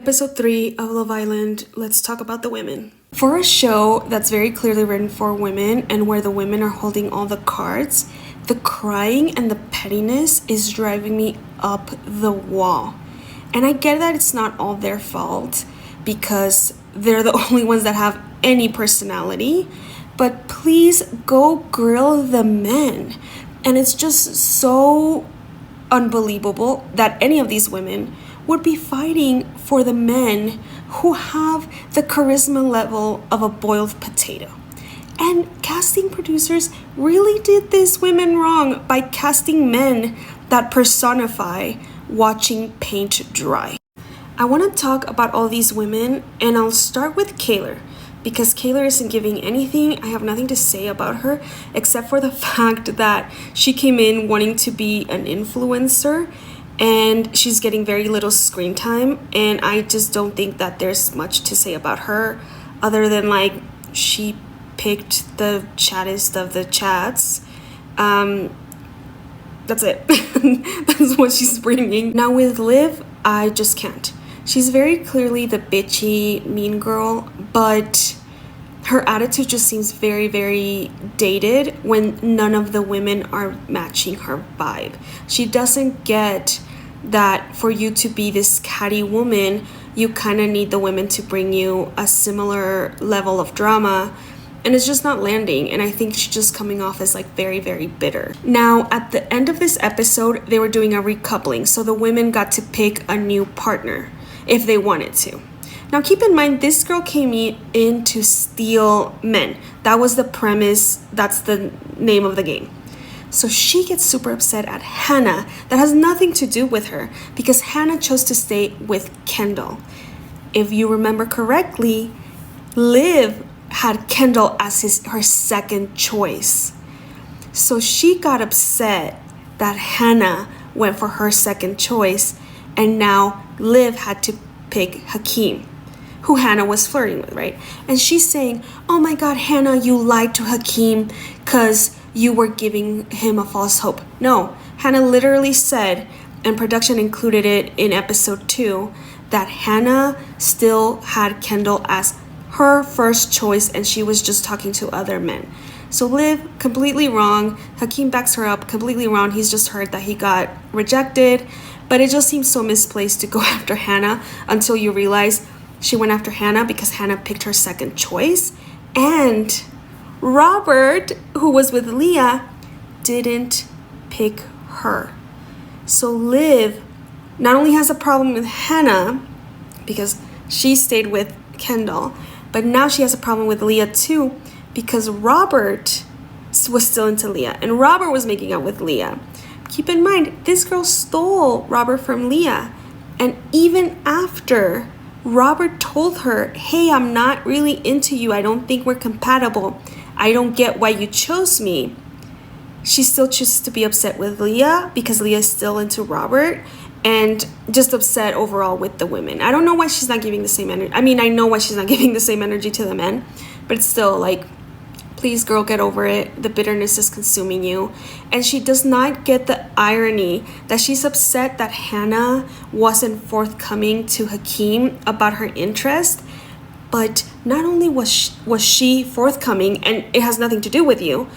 Episode 3 of Love Island, let's talk about the women. For a show that's very clearly written for women and where the women are holding all the cards, the crying and the pettiness is driving me up the wall. And I get that it's not all their fault because they're the only ones that have any personality, but please go grill the men. And it's just so unbelievable that any of these women would be fighting for the men who have the charisma level of a boiled potato. And casting producers really did these women wrong by casting men that personify watching paint dry. I want to talk about all these women, and I'll start with Kaylor because Kaylor isn't giving anything. I have nothing to say about her except for the fact that she came in wanting to be an influencer and she's getting very little screen time, and I just don't think that there's much to say about her other than like she picked the chattest of the chats. That's it. That's what she's bringing. Now with Liv, I just can't. She's very clearly the bitchy mean girl, but her attitude just seems very, very dated when none of the women are matching her vibe. She doesn't get that for you to be this catty woman, you kind of need the women to bring you a similar level of drama. And it's just not landing. And I think she's just coming off as like very, very bitter. Now, at the end of this episode, they were doing a recoupling. So the women got to pick a new partner if they wanted to. Now, keep in mind, this girl came in to steal men. That was the premise. That's the name of the game. So she gets super upset at Hannah. That has nothing to do with her because Hannah chose to stay with Kendall. If you remember correctly, Liv had Kendall as her second choice. So she got upset that Hannah went for her second choice, and now Liv had to pick Hakeem, who Hannah was flirting with, right? And she's saying, oh my God, Hannah, you lied to Hakeem because you were giving him a false hope. No, Hannah literally said, and production included it in episode 2, that Hannah still had Kendall as her first choice and she was just talking to other men. So Liv, completely wrong. Hakeem backs her up, completely wrong. He's just heard that he got rejected, but it just seems so misplaced to go after Hannah until you realize she went after Hannah because Hannah picked her second choice. And Robert, who was with Leah, didn't pick her. So Liv not only has a problem with Hannah because she stayed with Kendall, but now she has a problem with Leah too because Robert was still into Leah and Robert was making out with Leah. Keep in mind, this girl stole Robert from Leah. And even after Robert told her, hey, I'm not really into you. I don't think we're compatible. I don't get why you chose me. She still chooses to be upset with Leah because Leah is still into Robert and just upset overall with the women. I don't know why she's not giving the same energy. I mean, I know why she's not giving the same energy to the men, but it's still like, please, girl, get over it. The bitterness is consuming you. And she does not get the irony that she's upset that Hannah wasn't forthcoming to Hakeem about her interest. But not only was she forthcoming, and it has nothing to do with you,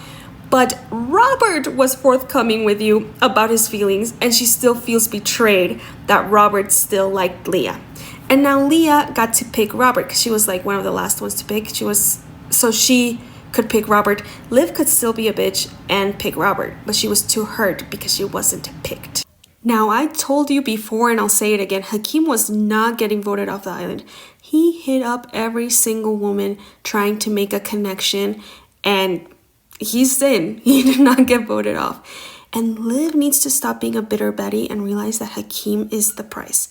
but Robert was forthcoming with you about his feelings, and she still feels betrayed that Robert still liked Leah. And now Leah got to pick Robert because she was like one of the last ones to pick. So she could pick Robert. Liv could still be a bitch and pick Robert, but she was too hurt because she wasn't picked. Now, I told you before, and I'll say it again, Hakeem was not getting voted off the island. He hit up every single woman trying to make a connection, and he's in. He did not get voted off. And Liv needs to stop being a bitter Betty and realize that Hakeem is the price.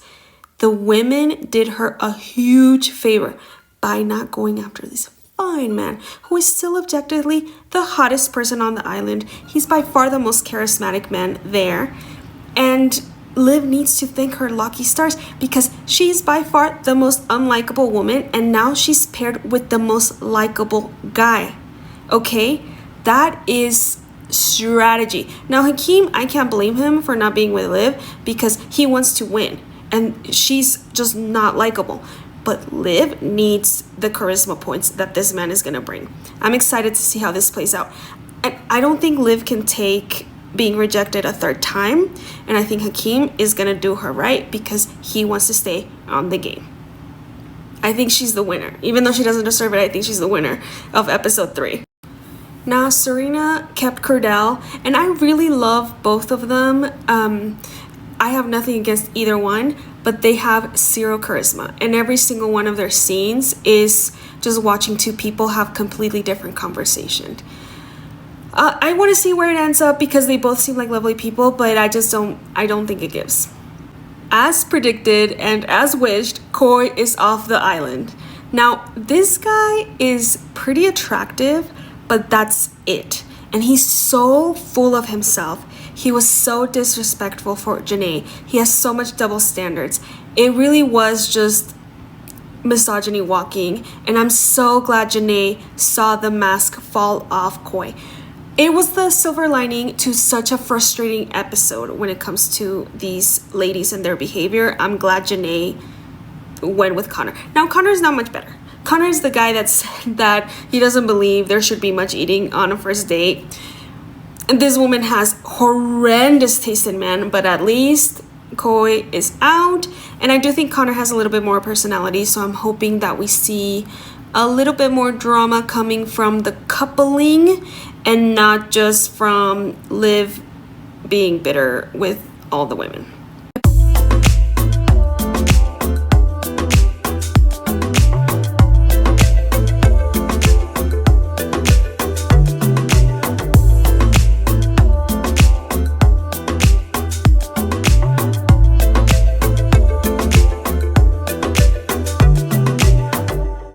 The women did her a huge favor by not going after this fine man who is still objectively the hottest person on the island. He's by far the most charismatic man there. And Liv needs to thank her lucky stars because she's by far the most unlikable woman, and now she's paired with the most likable guy. Okay? That is strategy. Now, Hakeem, I can't blame him for not being with Liv because he wants to win. and she's just not likable. But Liv needs the charisma points that this man is going to bring. I'm excited to see how this plays out. And I don't think Liv can take being rejected a third time. And I think Hakeem is going to do her right because he wants to stay on the game. I think she's the winner. Even though she doesn't deserve it, I think she's the winner of episode 3. Now, Serena kept Cordell, and I really love both of them. I have nothing against either one, but they have zero charisma. And every single one of their scenes is just watching two people have completely different conversation. I want to see where it ends up because they both seem like lovely people, but I don't think it gives. As predicted and as wished, Coy is off the island. Now, this guy is pretty attractive, but that's it. And he's so full of himself. He was so disrespectful for Janae. He has so much double standards. It really was just misogyny walking. And I'm so glad Janae saw the mask fall off Coy. It was the silver lining to such a frustrating episode when it comes to these ladies and their behavior. I'm glad Janae went with Connor. Now, Connor's not much better. Connor is the guy that he doesn't believe there should be much eating on a first date. And this woman has horrendous taste in men, but at least Coy is out. And I do think Connor has a little bit more personality, so I'm hoping that we see a little bit more drama coming from the coupling and not just from Liv being bitter with all the women.